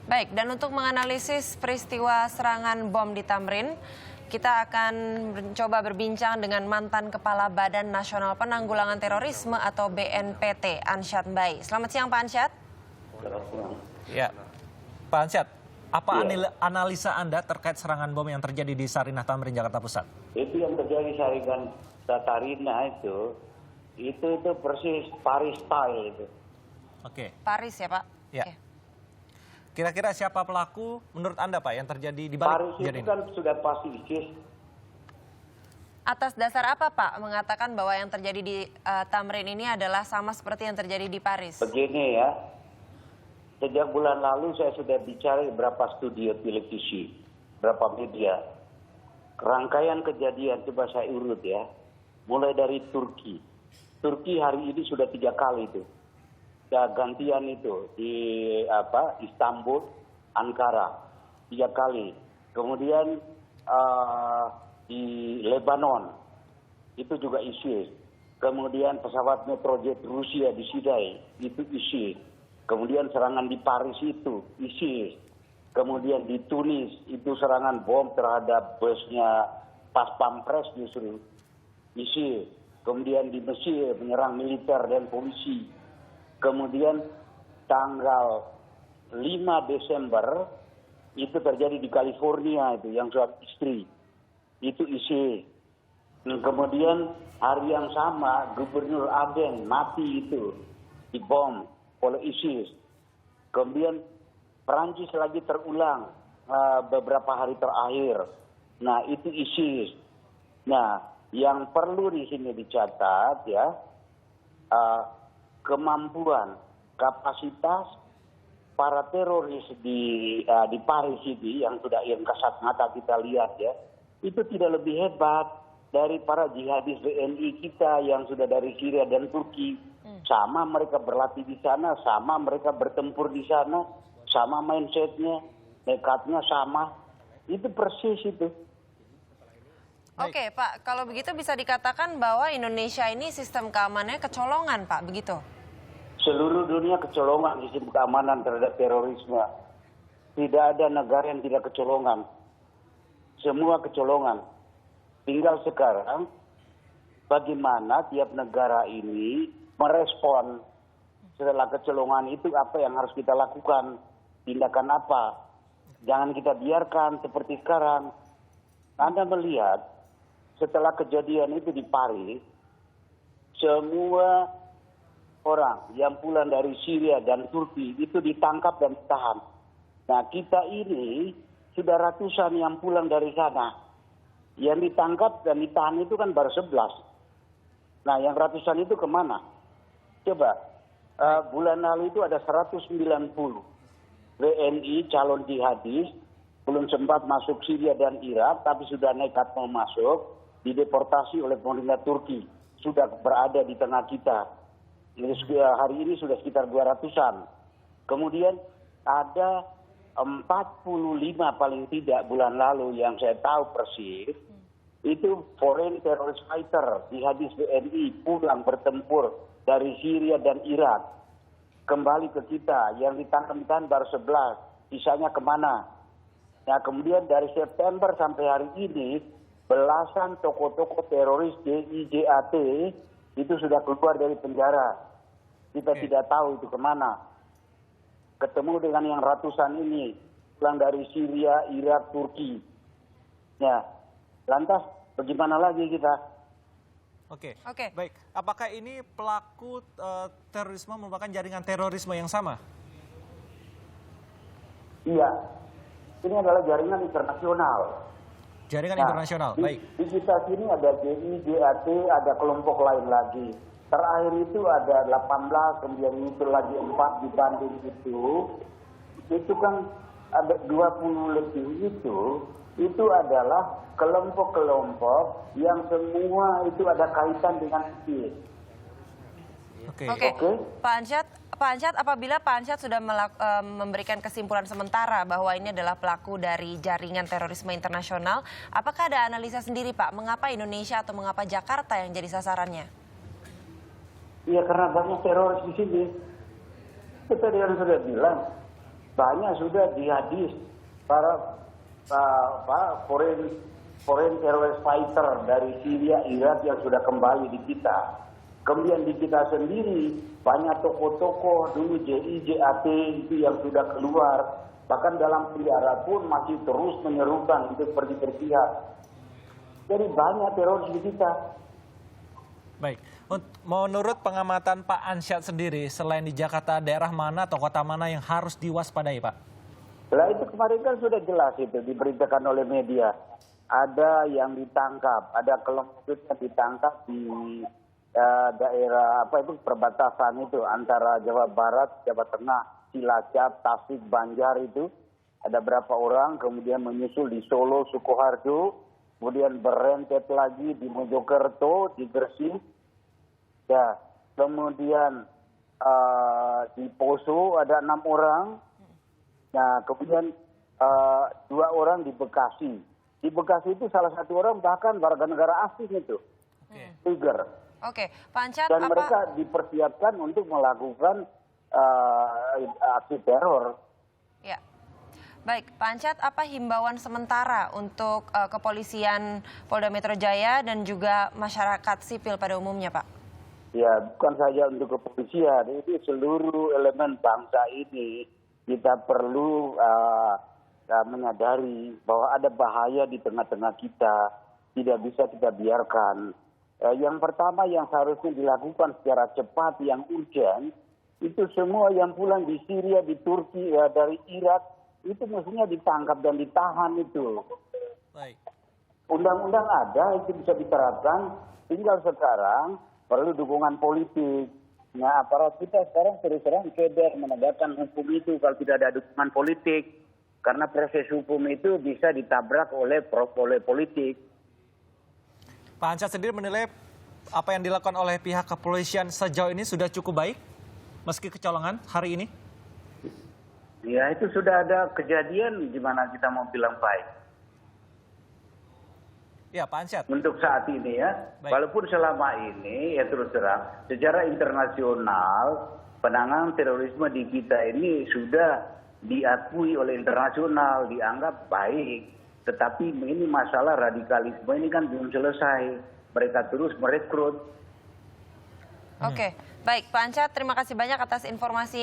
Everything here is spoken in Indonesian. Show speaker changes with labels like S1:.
S1: Baik, dan untuk menganalisis peristiwa serangan bom di Tamrin, kita akan mencoba berbincang dengan mantan Kepala Badan Nasional Penanggulangan Terorisme atau BNPT, Ansyad Mbaik. Selamat siang Pak Ansyad.
S2: Ya, Pak Ansyad, apa analisa Anda terkait serangan bom yang terjadi di Sarinah Tamrin, Jakarta Pusat?
S3: Itu yang terjadi Sarinah itu persis Paris style itu.
S2: Oke.
S1: Paris ya Pak?
S2: Ya.
S1: Oke.
S2: Kira-kira siapa pelaku menurut Anda Pak yang terjadi di balik
S3: Paris itu
S2: kejadian ini?
S3: kan sudah pasti ISIS.
S1: Atas dasar apa Pak mengatakan bahwa yang terjadi di Tamrin ini adalah sama seperti yang terjadi di Paris?
S3: Begini ya, sejak bulan lalu saya sudah bicara beberapa studio televisi, beberapa media. Rangkaian kejadian coba saya urut ya, mulai dari Turki. Turki hari ini sudah 3 kali itu. Gantian itu di Istanbul, Ankara 3 kali. Kemudian di Lebanon itu juga ISIS. Kemudian pesawat Metrojet Rusia di Sidai itu ISIS. Kemudian serangan di Paris itu ISIS. Kemudian di Tunis itu serangan bom terhadap busnya Pas Pampres justru ISIS. Kemudian di Mesir menyerang militer dan polisi. Kemudian tanggal 5 Desember itu terjadi di California itu yang suami istri. Itu ISIS. Kemudian hari yang sama Gubernur Aden mati itu dibom oleh ISIS. Kemudian Perancis lagi terulang beberapa hari terakhir. Nah itu ISIS. Nah yang perlu di sini dicatat ya. Kemampuan, kapasitas para teroris di Paris ini yang kasat mata kita lihat ya, itu tidak lebih hebat dari para jihadis WNI kita yang sudah dari Syria dan Turki. Sama mereka berlatih di sana, sama mereka bertempur di sana, sama mindsetnya, nekatnya sama. Itu persis itu.
S1: Oke Pak, kalau begitu bisa dikatakan bahwa Indonesia ini sistem keamanannya kecolongan Pak, begitu?
S3: Seluruh dunia kecolongan sistem keamanan terhadap terorisme. Tidak ada negara yang tidak kecolongan. Semua kecolongan. Tinggal sekarang bagaimana tiap negara ini merespon setelah kecolongan itu apa yang harus kita lakukan. Tindakan apa. Jangan kita biarkan seperti sekarang. Anda melihat setelah kejadian itu di Paris, semua orang yang pulang dari Syria dan Turki itu ditangkap dan ditahan. Nah kita ini sudah ratusan yang pulang dari sana. Yang ditangkap dan ditahan itu kan baru 11. Nah yang ratusan itu kemana? Coba, bulan lalu itu ada 190 WNI calon jihadis, belum sempat masuk Syria dan Irak, tapi sudah nekat mau masuk, dideportasi oleh pemerintah Turki. Sudah berada di tengah kita. Hari ini sudah sekitar 200-an. Kemudian ada 45 paling tidak bulan lalu yang saya tahu persis. Itu foreign terrorist fighter, jihadis WNI pulang bertempur dari Syria dan Irak. Kembali ke kita, yang ditangkap baru 11. Sisanya kemana? Nah kemudian dari September sampai hari ini, belasan tokoh-tokoh teroris JIJAT itu sudah keluar dari penjara. Kita tidak tahu itu kemana. Ketemu dengan yang ratusan ini, pulang dari Syria, Irak, Turki. Ya, lantas bagaimana lagi kita?
S2: Oke. Baik. Apakah ini pelaku terorisme merupakan jaringan terorisme yang sama?
S3: Iya, ini adalah jaringan internasional.
S2: Jaringan internasional, baik.
S3: Di kita sini ada JIJAT, ada kelompok lain lagi. Terakhir itu ada 18, kemudian muncul lagi 4 di Bandung itu. Itu kan ada 20 lebih itu adalah kelompok-kelompok yang semua itu ada kaitan dengan ISIS.
S1: Oke. Pak Ansyad, apabila Pak Ansyad sudah memberikan kesimpulan sementara bahwa ini adalah pelaku dari jaringan terorisme internasional, apakah ada analisa sendiri Pak, mengapa Indonesia atau mengapa Jakarta yang jadi sasarannya?
S3: Iya karena banyak teroris di sini. Kita yang sudah bilang, banyak sudah jihadis, para foreign terrorist fighter dari Syria, Irak yang sudah kembali di kita. Kemudian di kita sendiri banyak tokoh-tokoh dulu JI, JAT itu yang sudah keluar. Bahkan dalam penjara pun masih terus menyerukan untuk pergi berpihak. Jadi banyak teroris di kita.
S2: Baik, menurut pengamatan Pak Ansyad sendiri, selain di Jakarta, daerah mana atau kota mana yang harus diwaspadai, Pak?
S3: Lah itu kemarin kan sudah jelas itu diberitakan oleh media. Ada yang ditangkap, ada kelompok yang ditangkap di daerah perbatasan itu antara Jawa Barat, Jawa Tengah, Cilacap, Tasik, Banjar itu. Ada berapa orang, kemudian menyusul di Solo, Sukoharjo, kemudian berentet lagi di Mojokerto, di Gresik. Ya, kemudian di Poso ada 6 orang. Nah, kemudian 2 orang di Bekasi. Di Bekasi itu salah satu orang bahkan warga negara asing itu. Tiger.
S1: Oke, Pak Ansyad,
S3: dan mereka dipersiapkan untuk melakukan aksi teror.
S1: Ya, baik, Pak Ansyad, apa himbauan sementara untuk kepolisian Polda Metro Jaya dan juga masyarakat sipil pada umumnya, Pak?
S3: Ya, bukan saja untuk kepolisian, itu seluruh elemen bangsa ini kita perlu menyadari bahwa ada bahaya di tengah-tengah kita, tidak bisa kita biarkan. Yang pertama yang seharusnya dilakukan secara cepat, yang urgent, itu semua yang pulang di Syria, di Turki, dari Irak, itu mestinya ditangkap dan ditahan itu.
S2: Baik.
S3: Undang-undang ada, itu bisa diterapkan, tinggal sekarang perlu dukungan politik. Nah, aparat kita sekarang terus-terang keder menegakkan hukum itu kalau tidak ada dukungan politik. Karena proses hukum itu bisa ditabrak oleh politik.
S2: Pak Ansyad sendiri menilai apa yang dilakukan oleh pihak kepolisian sejauh ini sudah cukup baik, meski kecolongan hari ini?
S3: Ya, itu sudah ada kejadian di mana kita mau bilang baik.
S2: Ya, Pak Ansyad.
S3: Untuk saat ini ya, baik. Walaupun selama ini ya terus terang, secara internasional penanganan terorisme di kita ini sudah diakui oleh internasional, dianggap baik. Tetapi ini masalah radikalisme ini kan belum selesai. Mereka terus merekrut.
S1: Oke, baik Pak Ansyad, terima kasih banyak atas informasi